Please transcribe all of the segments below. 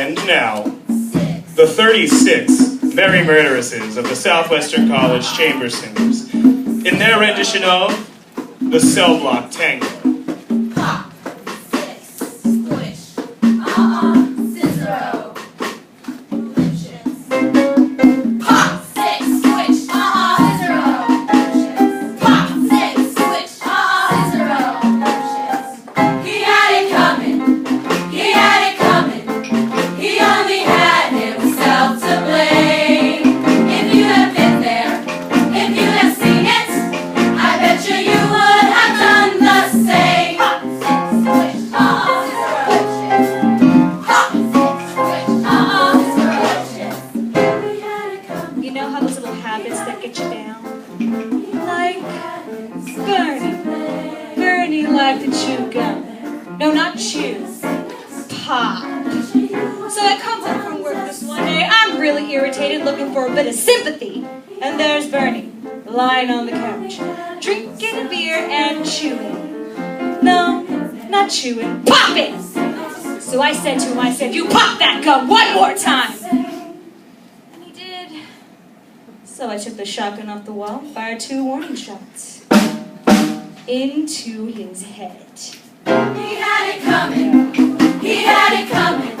And now, the 36 Merry Murderesses of the Southwestern College Chamber Singers in their rendition of the Cell Block Tango. Pop, six, squish, scissor-o, delicious. Pop, six, squish, scissor-o, delicious. Pop, six, squish, scissor-o, delicious. He had it coming, he had it coming. He only had himself to blame. If you had been there, if you had seen it, I bet you would have done the same. Pop, six, squish, scissor-o, You know how those little habits that get you down? Like Bernie. Bernie liked to chew gum. No, not chew. Pop. So I come home from work this one day. I'm really irritated, looking for a bit of sympathy. And there's Bernie, lying on the couch, drinking a beer and chewing. No, not chewing, popping! So I said to him, you pop that gum one more time! And he did. So I took the shotgun off the wall, fired 2 warning shots into his head. He had it coming, he had it coming.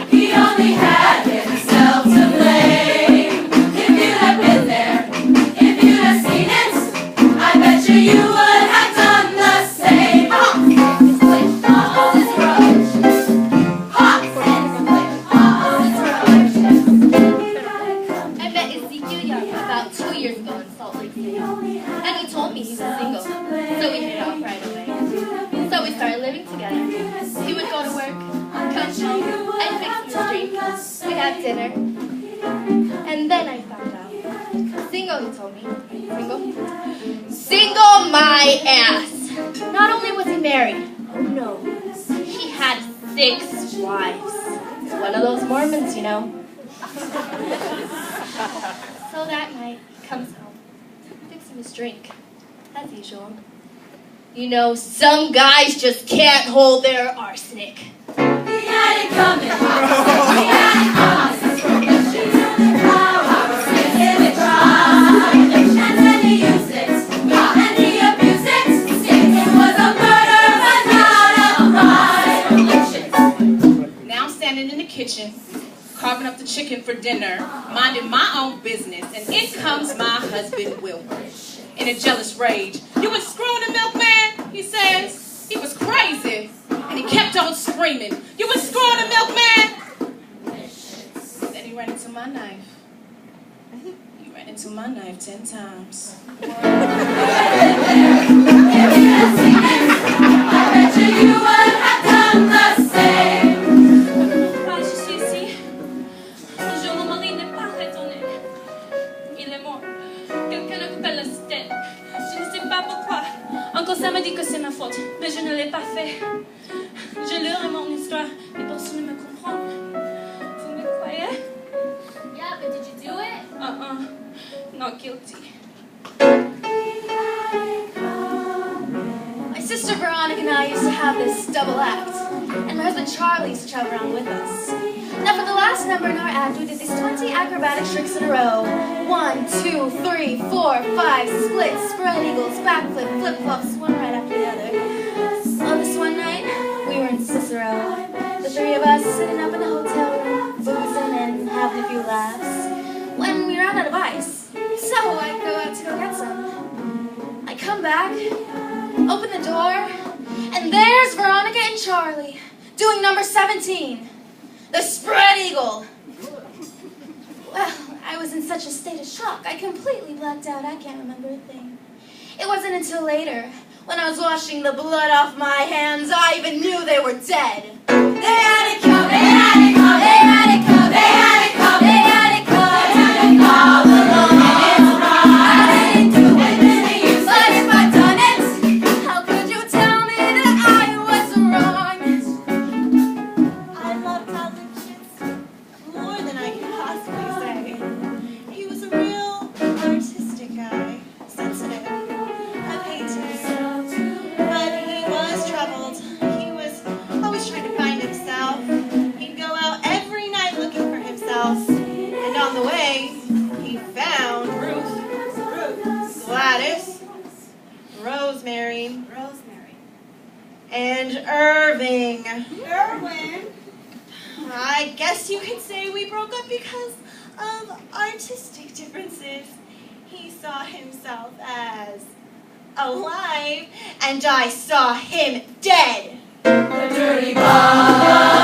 He only had himself to blame. If you'd have been there, if you'd have seen it, I bet you would have done the same. Pop, six, squish, scissor-o. Pop, six, squish, scissor-o. I met Ezekiel Young about 2 years ago in Salt Lake City, and he told me he was single, so we hit it off right away. So we started living together. He would go to work, come home, I'd fix him a drink, we'd have dinner, and then I found out. Single, he told me. Single? Single my ass! Not only was he married, oh no, he had 6 wives. One of those Mormons, you know. So that night, he comes home, fixing his drink, as usual. You know, some guys just can't hold their arsenic. He had it coming, he had it coming. Give it try. And then he used it, and he abused it. It was a murder, but not a crime. Now I'm standing in the kitchen, carving up the chicken for dinner, minding my own business, and in comes my husband, Wilbur, in a jealous rage. "You was screwing the milkman," he says. He was crazy, and he kept on screaming, "You was screwing the milkman!" Then he ran into my knife. He ran into my knife 10 times. If you had seen it, I bet you would have done the same. SWC, je mon mari n'est pas retourné. Il est mort. Quelqu'un a coupé la tête. Je ne sais pas pourquoi. Encore ça me dit que c'est ma faute, mais je ne l'ai pas fait. Je leur ai mon histoire, mais personne ne me comprend. Vous me croyez? Yeah, but did you do it? Not guilty. My sister Veronica and I used to have this double act, and my husband Charlie used to travel around with us. Now for the last number in our act, we did these 20 acrobatic tricks in a row. 1, 2, 3, 4, 5, splits, spread eagles, backflip, flip-flops, one right after the other. On this one night, we were in Cicero, the 3 of us sitting up in the hotel room, boozing and having a few laughs, when we ran out of ice. So I go out to go get some. I come back, open the door, and there's Veronica and Charlie doing number 17, the spread eagle. Well, I was in such a state of shock, I completely blacked out. I can't remember a thing. It wasn't until later, when I was washing the blood off my hands, I even knew they were dead. They had it coming, they had it coming, they had it coming, they had it coming, they had it coming, all along. He was always trying to find himself. I guess you could say we broke up because of artistic differences. He saw himself as alive, and I saw him dead. The dirty bomb.